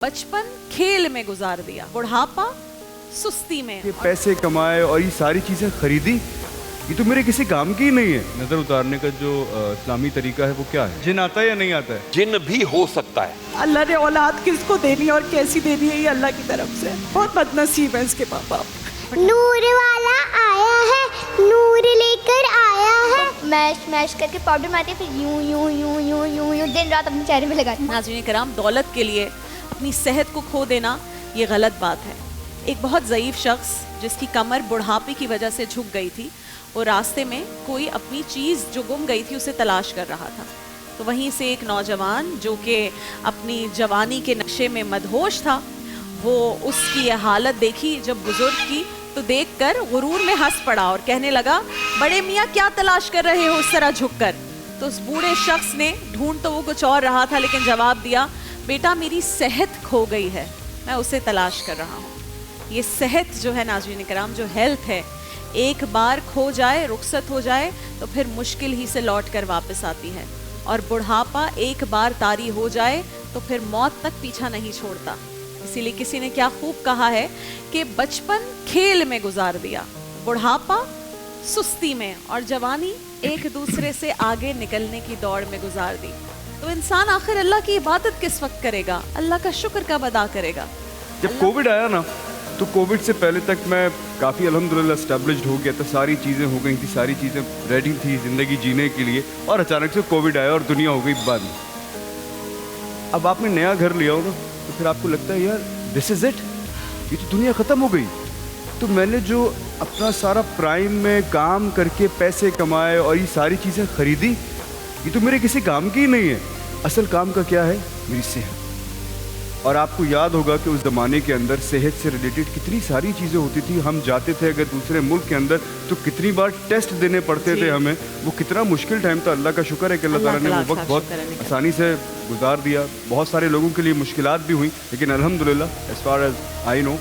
बचपन खेल में गुजार दिया, बुढ़ापा सुस्ती में। ये पैसे कमाए और ये सारी चीजें खरीदी, ये तो मेरे किसी काम की ही नहीं है। नजर उतारने का जो इस्लामी तरीका है वो क्या है? जिन आता है या नहीं आता है? जिन भी हो सकता है। अल्लाह ने औलाद किसको देनी है और कैसी देनी है ये अल्लाह की तरफ से। बहुत बदनसीब है इसके पापा। नूर वाला आया है, नूर लेकर आया है। मैश करके पाउडर मारते फिर यूं यूं यूं यूं यूं यूं दिन रात अपने चेहरे में लगाते। नाज़रीन कराम, दौलत के लिए अपनी सेहत को खो देना ये गलत बात है। एक बहुत ज़ईफ़ शख्स जिसकी कमर बुढ़ापे की वजह से झुक गई थी, वो रास्ते में कोई अपनी चीज़ जो गुम गई थी उसे तलाश कर रहा था। तो वहीं से एक नौजवान जो कि अपनी जवानी के नशे में मदहोश था, वो उसकी ये हालत देखी जब बुजुर्ग की, तो देखकर गुरूर में हंस पड़ा और कहने लगा, बड़े मियाँ क्या तलाश कर रहे हो उस तरह झुक कर। तो उस बूढ़े शख्स ने, ढूंढ तो वो कुछ और रहा था, लेकिन जवाब दिया, बेटा मेरी सेहत खो गई है, मैं उसे तलाश कर रहा हूँ। ये सेहत जो है नाज़रीन कराम, जो हेल्थ है, एक बार खो जाए, रुखसत हो जाए तो फिर मुश्किल ही से लौट कर वापस आती है। और बुढ़ापा एक बार तारी हो जाए तो फिर मौत तक पीछा नहीं छोड़ता। इसीलिए किसी ने क्या खूब कहा है कि बचपन खेल में गुजार दिया, बुढ़ापा सुस्ती में, और जवानी एक दूसरे से आगे निकलने की दौड़ में गुजार दी। तो इंसान आखिर अल्लाह की इबादत किस वक्त करेगा, अल्लाह का शुक्र कब अदा करेगा? जब कोविड आया ना, तो कोविड से पहले तक मैं काफ़ी अल्हम्दुलिल्लाह एस्टेब्लिश्ड हो गया था, सारी चीज़ें हो गई थी, सारी चीज़ें रेडी थी ज़िंदगी जीने के लिए, और अचानक से कोविड आया और दुनिया हो गई बंद। अब आपने नया घर लिया हो ना, तो फिर आपको लगता है यार दिस इज़ इट, ये तो दुनिया ख़त्म हो गई। तो मैंने जो अपना सारा प्राइम में काम करके पैसे कमाए और ये सारी चीज़ें खरीदी, ये तो मेरे किसी काम की ही नहीं है। असल काम का क्या है? मेरी सेहत। और आपको याद होगा कि उस ज़माने के अंदर सेहत से रिलेटेड कितनी सारी चीज़ें होती थी। हम जाते थे अगर दूसरे मुल्क के अंदर तो कितनी बार टेस्ट देने पड़ते थे हमें। वो कितना मुश्किल टाइम था। अल्लाह का शुक्र है कि अल्लाह ताला ने वो वक्त बहुत आसानी से गुजार दिया। बहुत सारे लोगों के लिए मुश्किलात भी हुई, लेकिन अल्हम्दुलिल्लाह as far as I know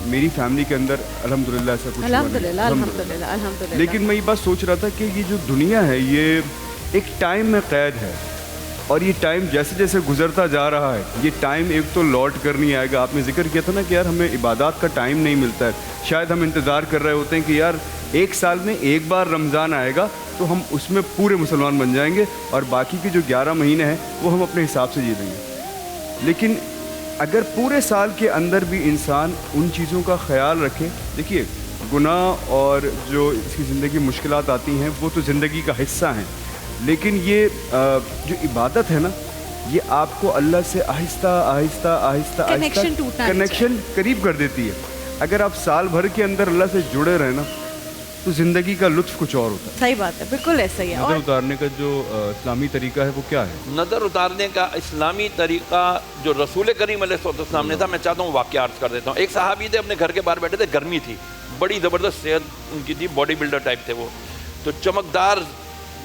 मेरी फैमिली के अंदर अल्हम्दुलिल्लाह ऐसा कुछ अल्हम्दुलिल्लाह। लेकिन मैं ये बात सोच रहा था कि ये जो दुनिया है ये एक टाइम में क़ैद है, और ये टाइम जैसे जैसे गुजरता जा रहा है, ये टाइम एक तो लौट कर नहीं आएगा। आपने जिक्र किया था ना कि यार हमें इबादत का टाइम नहीं मिलता है। शायद हम इंतज़ार कर रहे होते हैं कि यार एक साल में एक बार रमज़ान आएगा तो हम उसमें पूरे मुसलमान बन जाएंगे, और बाकी के जो 11 महीने हैं वो हम अपने हिसाब से जी लेंगे। लेकिन अगर पूरे साल के अंदर भी इंसान उन चीज़ों का ख्याल रखे, देखिए गुनाह और जो इसकी ज़िंदगी मुश्किलात आती हैं वो तो ज़िंदगी का हिस्सा हैं, लेकिन ये जो इबादत है ना, ये आपको अल्लाह से आहिस्ता आहिस्ता आहिस्ता कनेक्शन करीब कर देती है। अगर आप साल भर के अंदर अल्लाह से जुड़े रहे ना, तो ज़िंदगी का लुत्फ़ कुछ और होता है। सही बात है, बिल्कुल ऐसा ही है। नज़र उतारने का जो इस्लामी तरीका है वो क्या है? नज़र उतारने का इस्लामी तरीका जो रसूल करीम अलैहिस्सलाम ने था, मैं चाहता हूँ वाक़या अर्ज़ कर देता हूँ। एक सहाबी थे, अपने घर के बाहर बैठे थे, गर्मी थी, बड़ी ज़बरदस्त सेहत उनकी थी, बॉडी बिल्डर टाइप थे वो, तो चमकदार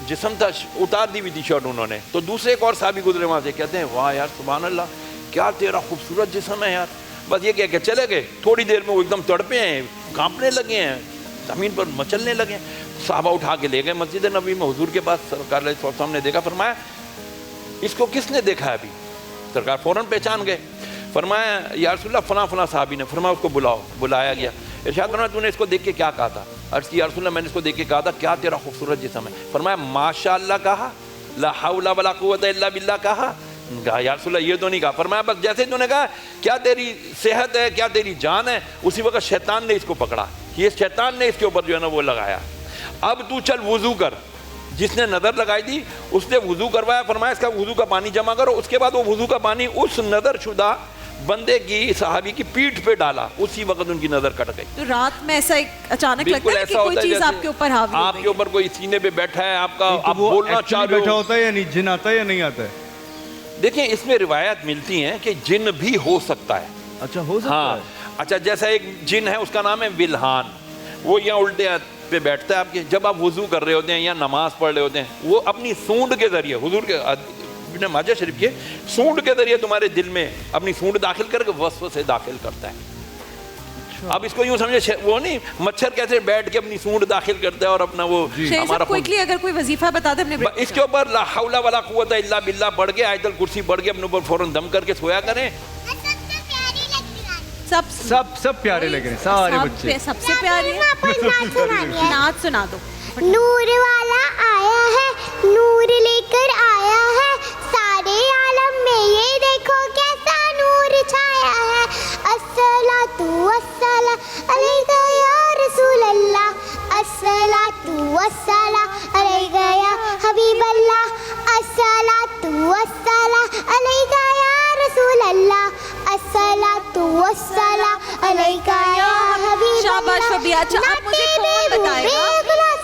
जिस्म था, उतार दी हुई थी शर्ट उन्होंने। तो दूसरे एक और साहबी गुजरे वहाँ से, कहते हैं वाह यार सुभान अल्लाह, क्या तेरा खूबसूरत जिस्म है यार। बस ये कह के चले गए। थोड़ी देर में वो एकदम तड़पे हैं, कांपने लगे हैं, ज़मीन पर मचलने लगे हैं। साहबा उठा के ले गए मस्जिद नबी में, हुजूर के पास। सरकार अलैहिस्सलाम ने देखा, फरमाया इसको किसने देखा है अभी? सरकार फ़ौरन पहचान गए। फरमाया या रसूलल्लाह फलां फलां साहबी ने। फरमाया उसको बुलाओ। बुलाया गया। इरशाद फरमाया तूने इसको देख के क्या कहा था? अर्ज़ की या रसूलल्लाह मैंने इसको देख के कहा था क्या तेरा खूबसूरत जिस्म है। फरमाया माशाअल्लाह कहा, ला हौला वला कुव्वता इल्ला बिल्लाह कहा? या रसूलल्लाह ये तो नहीं कहा। फरमाया बस जैसे तूने कहा क्या तेरी सेहत है, क्या तेरी जान है, उसी वक्त शैतान ने इसको पकड़ा। ये शैतान ने इसके ऊपर जो है ना वो लगाया। अब तू चल वुज़ू कर। जिसने नज़र लगाई थी उसने वुज़ू करवाया। फरमाया इसका वुज़ू का पानी जमा करो। उसके बाद वो वुज़ू का पानी उस नज़र शुदा बंदे की, सहाबी की पीठ पे डाला। उसी वक्त उनकी नज़र कट गई। तो रात में ऐसा एक अचानक लगता है कि कोई चीज़ आपके ऊपर हावी हो गई, आपके ऊपर कोई सीने पे बैठा है, आपका तो आप बोलना चाह रहे बैठा हो। होता है या नहीं, जिन आता है या नहीं आता है? देखिए इसमें रिवायत मिलती हैं कि जिन भी हो सकता है। अच्छा, हो सकता हाँ, है। अच्छा जैसा एक जिन है उसका नाम है विल्हान, वो यहाँ उल्टे हाथ पे बैठता है आपके। जब आप वुज़ू कर रहे होते हैं या नमाज पढ़ रहे होते हैं, वो अपनी सूंड के जरिए, हुजूर के इब्न माजा शरीफ के सूंड के जरिए तुम्हारे दिल में अपनी सूंड दाखिल करके वसवसे दाखिल करता है। अच्छा। अब इसको यूं समझे, वो नहीं मच्छर कैसे बैठ के अपनी सूंड दाखिल करता है और अपना वो हमारा क्विकली अगर कोई वजीफा बता दे अपने इसके ऊपर ला हौला वला कुव्वता इल्ला बिल्लाह पढ़ के, आयतुल कुर्सी पढ़ के अपने ऊपर फौरन दम करके सोया करें। सब प्यारे लग रहे हैं सारे बच्चे। सबसे प्यारे हैं। आपको एक नाच सुनानी है। नाच सुना दो। नूर वाला आया है, नूर लेकर आया है, सारे आलम में ये देखो कैसा नूर छाया है। अस्सलातु वस्सला अलैका या रसूल अल्लाह, अस्सलातु वस्सला अलैका या हबीब अल्लाह, अस्सलातु वस्सला अलैका या रसूल अल्लाह, अस्सलातु वस्सला अलैका या हबीब अल्लाह। शाबाश फबिया। अच्छा आप मुझे कौन बताएगा?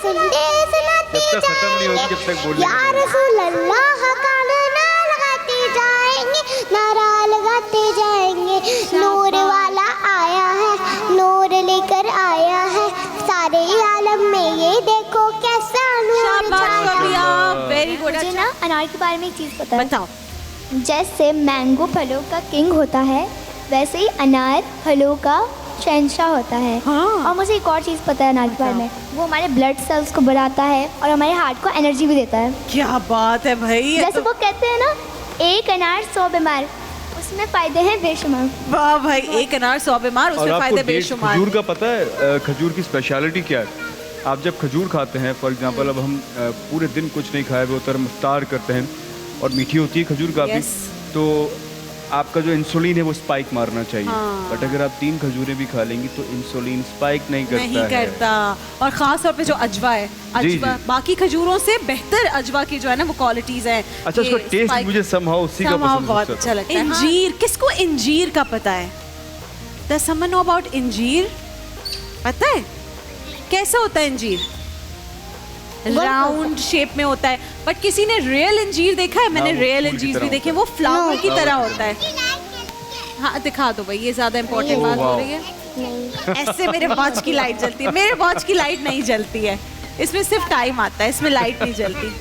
जब तक खत्म नहीं होगी जब तक बोलिए। या रसूल अल्लाह का नारा लगाते जाएंगे, नारा लगाते जाएंगे। नूर वाला आया है, नूर लेकर आया है, सारे आलम में ये देखो कैसा नूर शाबाश छाया फबिया, है। Very good. मुझे ना अनार के बारे में एक चीज़ पता है। बताओ। जैसे मैंगो फलों का किंग होता है, वैसे ही अनार फलों का शहंशाह होता है। हाँ। और मुझे एक और चीज़ पता है अनार के बारे में, वो हमारे ब्लड सेल्स को बढ़ाता है और हमारे हार्ट को एनर्जी भी देता है। क्या बात है भाई। जैसे वो कहते हैं ना, एक अनार 100 बीमार, उसमें फ़ायदे हैं बेशुमार। वाह भाई, एक अनार 100 बीमार, और उसमें आपको फायदे डेट बेशुमार। खजूर का पता है? खजूर की स्पेशलिटी क्या है? आप जब खजूर खाते हैं, फॉर एग्जांपल अब हम पूरे दिन कुछ नहीं खाए हुए होते, हम इफ्तार करते हैं और मीठी होती है खजूर काफ़ी, Yes. तो आपका जो इंसुलिन है वो स्पाइक मारना चाहिए। हाँ। बट अगर आप 3 खजूरें भी खा लेंगी तो इंसुलिन स्पाइक नहीं करता नहीं है। करता। और खास तौर पे जो अजवा है, जी, अजवा जी। बाकी खजूरों से बेहतर अजवा की जो है ना वो क्वालिटीज हैं। अच्छा, उसका ये टेस्ट spike- मुझे somehow उसी का somehow पसंद बहुत है। अच्छा लगता है। इंजीर, किसको इंजीर का पता है? Does someone know about इंजीर? पता है कैसा होता है इंजीर? राउंड शेप में होता है, बट किसी ने रियल इंजीर देखा है? मैंने हाँ, वो रियल फूल की इंजीर तरह भी देखे, होता वो फ्लावर की flower तरह की होता है। हाँ दिखा दो भाई, ये ज्यादा इंपॉर्टेंट बात हो वाह। रही है। नहीं, ऐसे मेरे वॉच की लाइट जलती है, मेरे वॉच की लाइट नहीं जलती है, इसमें सिर्फ टाइम आता है, इसमें लाइट नहीं जलती।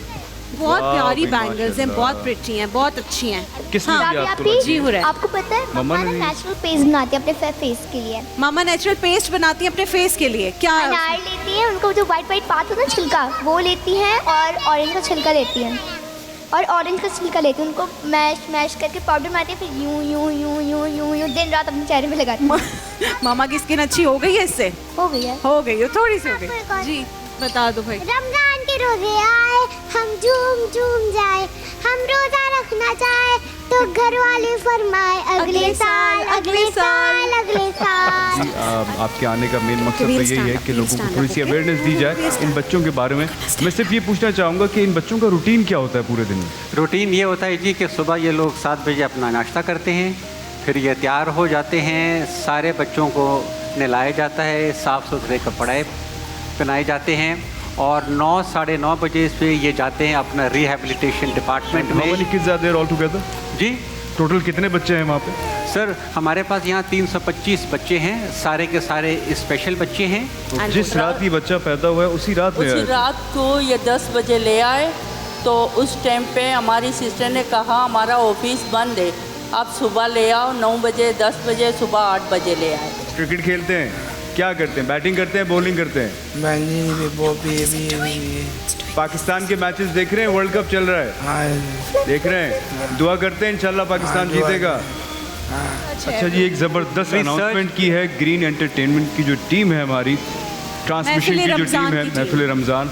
बहुत वाह प्यारी भाई, बैंगल्स हैं, माशाल्लाह। बहुत प्रिटी हैं, बहुत अच्छी हैं। किसने हाँ, दिया राबिया आपको? भी, जी हो रहा है। आपको पता है मम्मा मम्मा ने ना नेचुरल पेस्ट बनाती है अपने फेस के लिए। मामा नेचुरल पेस्ट बनाती है अपने फेस के लिए। क्या? अनार लेती है, उनको जो वाइट वाइट पार्ट होता है ना छिलका, वो लेती हैं, और ऑरेंज का छिलका लेती हैं, और ऑरेंज का छिलका लेती हैं, उनको मैश करके पाउडर बनाती है, फिर यूं यूं यूं यूं यूं यूं दिन रात अपने चेहरे पे लगाती है। मामा की स्किन अच्छी हो गई है इससे? हो गई है। हो गई हो, थोड़ी सी हो आपको एक गई। और- जी बता दो भाई। रमजान के रोजे आए, हम झूम झूम जाए, हम रोजा रखना चाहे तो घर वाले फरमाए अगले साल, अगले साल, अगले साल। जी, आपके आने का मेन मकसद तो यही है कि लोगों को थोड़ी सी अवेयरनेस दी जाए इन बच्चों के बारे में। मैं सिर्फ ये पूछना चाहूँगा कि इन बच्चों का रूटीन क्या होता है पूरे दिन में? रूटीन ये होता है जी कि सुबह ये लोग 7 बजे अपना नाश्ता करते हैं, फिर ये तैयार हो जाते हैं, सारे बच्चों को नहलाया जाता है, साफ़ सुथरे कपड़े पहनाए जाते हैं, और 9 साढ़े 9 बजे से ये जाते हैं अपना रिहैबिलिटेशन डिपार्टमेंट How many में। kids are there all together? जी टोटल कितने बच्चे हैं वहाँ पे? सर, हमारे पास यहाँ 325 बच्चे हैं, सारे के सारे स्पेशल बच्चे हैं। तो जिस रात ही बच्चा पैदा हुआ है उसी रात में उसी आया? रात को ये 10 बजे ले आए, तो उस टाइम पे हमारी सिस्टर ने कहा हमारा ऑफिस बंद है, आप सुबह ले आओ 9 बजे, 10 बजे, सुबह 8 बजे ले आए। क्रिकेट खेलते हैं? क्या करते हैं? बैटिंग करते हैं, बॉलिंग करते हैं? पाकिस्तान के मैचेस देख रहे हैं? वर्ल्ड कप चल रहा है, देख रहे हैं? दुआ करते हैं इंशाल्लाह पाकिस्तान जीतेगा। अच्छा जी, एक ज़बरदस्त अनाउंसमेंट की है ग्रीन एंटरटेनमेंट की जो टीम है हमारी, ट्रांसमिशन की जो टीम है महफिल रमज़ान,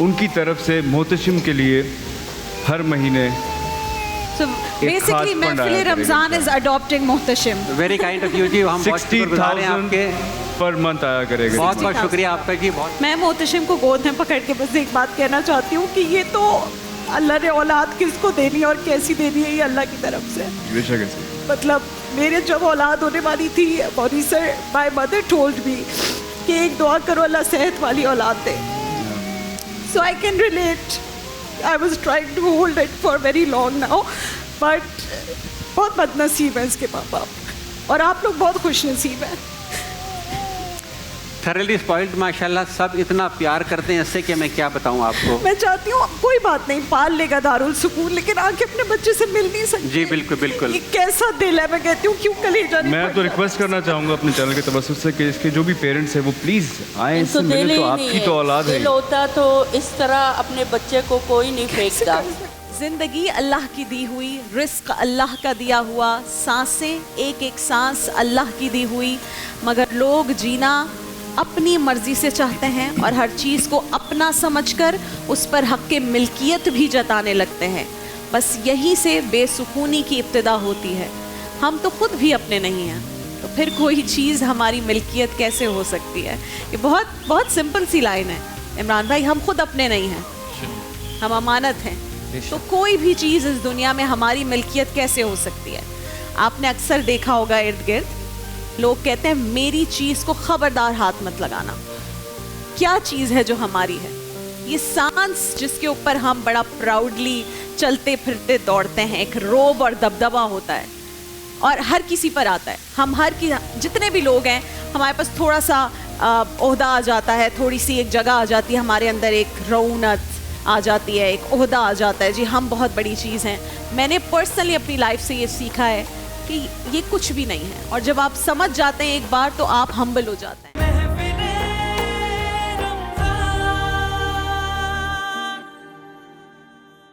उनकी तरफ से मोहतशिम के लिए हर महीने So basically fund महफिल आया रमजान करेगा। is adopting Mohtashim. Very kind of you ji, हम बहुत शुक्रगुजार हैं 60,000 आपके, पर मंथ आया करेगा। बहुत बहुत शुक्रिया आपका जी। बहुत मैं मोहतशिम को गोद में पकड़ के बस एक बात कहना चाहती हूँ कि ये तो अल्लाह ने औलाद किसको देनी है और कैसी देनी है, ये अल्लाह की तरफ से। बेशक ऐसे। मतलब मेरे जब औलाद होने वाली थी, Mauni sir my mother told me कि एक दुआ करो अल्लाह सेहत वाली औलाद दे। So I can relate. I was trying to hold it for very long now, but बहुत बदनसीब है इसके माँ बाप, और आप लोग बहुत खुश नसीब हैं। थरली स्पॉइल्ड माशाल्लाह, सब इतना प्यार करते हैं इससे कि मैं क्या बताऊं आपको। मैं चाहती हूँ कोई बात नहीं, पाल लेगा दारुल सुकून, लेकिन आके अपने बच्चे से मिल नहीं सकती। जी बिल्कुल बिल्कुल। ये कैसा दिल है, मैं कहती हूँ क्यों कलेजा नहीं मैं तो फटता? रिक्वेस्ट करना चाहूँगा अपने चैनल के तवज्जुह से कि इसके जो भी पेरेंट्स हैं वो प्लीज़ आए, इससे इनको मिले, देने तो ही आपकी नहीं तो है। औलाद है। दिल होता तो इस तरह अपने बच्चे को कोई नहीं फेंकता। जिंदगी अल्लाह की दी हुई, रिस्क अल्लाह का दिया हुआ, सांसें एक एक सांस अल्लाह की दी हुई, मगर लोग जीना अपनी मर्जी से चाहते हैं और हर चीज़ को अपना समझकर उस पर हक़ के मिल्कियत भी जताने लगते हैं। बस यहीं से बेसुकूनी की इब्तिदा होती है। हम तो खुद भी अपने नहीं हैं, तो फिर कोई चीज़ हमारी मिल्कियत कैसे हो सकती है? ये बहुत बहुत सिंपल सी लाइन है इमरान भाई, हम खुद अपने नहीं हैं, हम अमानत हैं, तो कोई भी चीज़ इस दुनिया में हमारी मिल्कियत कैसे हो सकती है? आपने अक्सर देखा होगा इर्द गिर्द लोग कहते हैं मेरी चीज़ को खबरदार हाथ मत लगाना। क्या चीज़ है जो हमारी है? ये सांस जिसके ऊपर हम बड़ा प्राउडली चलते फिरते दौड़ते हैं, एक रोब और दबदबा होता है और हर किसी पर आता है। हम जितने भी लोग हैं हमारे पास थोड़ा सा ओहदा आ जाता है, थोड़ी सी एक जगह आ जाती है, हमारे अंदर एक रौनक आ जाती है, एक ओहदा आ जाता है, जी हम बहुत बड़ी चीज़ हैं। मैंने पर्सनली अपनी लाइफ से ये सीखा है कि ये कुछ भी नहीं है, और जब आप समझ जाते हैं एक बार तो आप हम्बल हो जाते हैं।